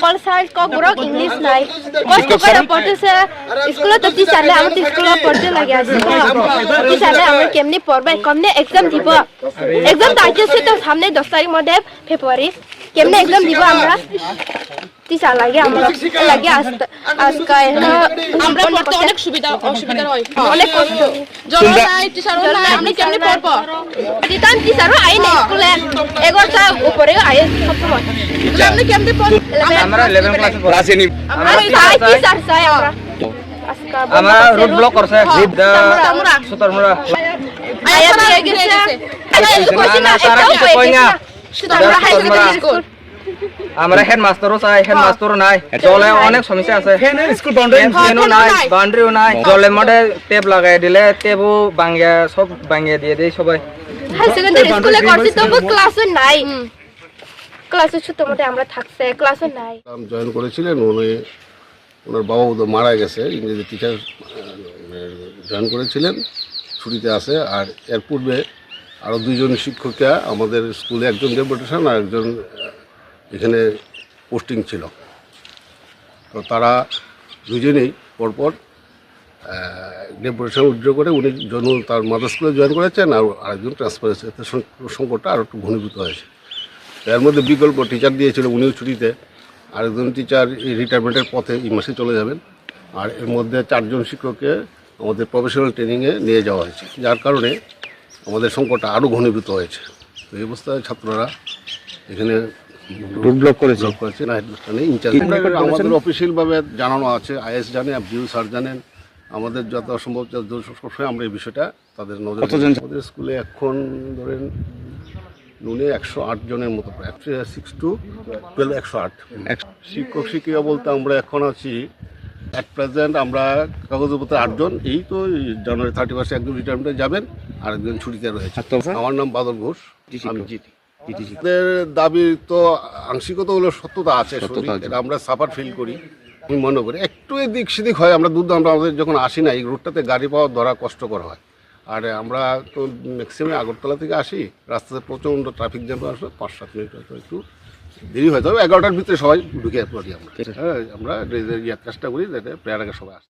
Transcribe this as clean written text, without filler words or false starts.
Kalau saya kau gurau English naik, kau suka porter saya sekolah tapi saya amat sekolah porter lagi aja. Tapi saya amat kemni porter, kemni exam diba. Exam ताकि से तो हमने 10 तारीख में February kemni exam diba हमरा. तीस लगे लगे आज का আমরা পড়তে অনেক অসুবিধা হয় অনেক কষ্ট জল নাই টিচারও নাই আপনি কেমনে পড়বো দিতাম টিচারও আই না স্কুলে 11টা উপরে আই সব সময় আপনি কেমনে পড়বো আমরা 11 ক্লাসে নি আমরা সাই টিচার সাই আমরা আমরা রোড ব্লক করছে জিদ সুতরমুরা আয়া দিয়ে গেছে কোচিং সারা কিছু কই না আমরা হাই সেকেন্ডারি স্কুল আমরা হেড মাস্টারও চাই হেড মাস্টারও নাই জলে অনেক সমস্যা আছে স্কুল বাউন্ডারি নাই বাউন্ডারিও নাই জলে মধ্যে টেপ লাগাই দিলে টেপও ভাঙিয়া সব ভাঙিয়ে দিয়ে দেয় সবাই হাই সেকেন্ডারি স্কুলে করছি তবু ক্লাসও নাই ক্লাসে ছোট মোটে আমরা থাকছে ক্লাসও নাই জয়েন করেছিলেন ওনার বাবা মারা গেছে ইংরেজি টিচার জয়েন করেছিলেন ছুটিতে আছে আর এর পূর্বে আরও দুইজন শিক্ষিকা আমাদের স্কুলে একজন ডেপুটেশন আর একজন এখানে পোস্টিং ছিল তো তারা দুজনেই পরপর ডেপুটেশন উইথড্র করে উনি তার মাদার স্কুলে জয়েন করেছেন আর আরেকজন ট্রান্সফার হয়েছে এতে সংকটটা আরও একটু ঘনীভূত হয়েছে এর মধ্যে বিকল্প টিচার দিয়েছিল উনিও ছুটিতে আরেকজন টিচার এই রিটায়ারমেন্টের পথে এই মাসে চলে যাবেন আর এর মধ্যে 4 জন শিক্ষককে আমাদের প্রফেশনাল ট্রেনিংয়ে নিয়ে যাওয়া হয়েছে যার কারণে আমাদের সংকটটা আরও ঘনীভূত হয়েছে তো এই অবস্থায় ছাত্ররা এখানে রোড ব্লক করেছে না হেডমাস্টার ইনচার্জ আমাদের অফিসিয়ালভাবে জানানো আছে আইএস জানে জিও স্যার জানেন আমাদের যত সম্ভব সবসময় আমরা এই বিষয়টা তাদের নজরে আমাদের স্কুলে এখন ধরেন নুনে 108 জনের মতো প্রায় 6 to 12 108 শিক্ষক শিক্ষিকা বলতে আমরা এখন আছি অ্যাট প্রেজেন্ট আমরা কাগজপত্রে 8 জন এই তো জানুয়ারি 31 একজন রিটায়ারমেন্টে যাবেন আর একজন ছুটিতে রয়েছে আমার নাম বাদল ঘোষ আমি জিটি আমাদের দাবি তো আংশিকত হলো সত্যতা আছে এটা আমরা সাফার ফিল করি আমি মনে করি একটু এদিক সেদিক হয় আমরা আমাদের যখন আসি না এই রোডটাতে গাড়ি পাওয়া ধরা কষ্টকর হয় আর আমরা তো ম্যাক্সিমাম আগরতলা থেকে আসি রাস্তাতে প্রচণ্ড ট্রাফিক জ্যাম আসবে 5-7 মিনিট হয়তো একটু দেরি হয়ে যাবে 11টার ভিতরে সবাই ঢুকে পড়ি আমরা হ্যাঁ আমরা চেষ্টা করি যাতে প্রেয়ার আগে সবাই আসে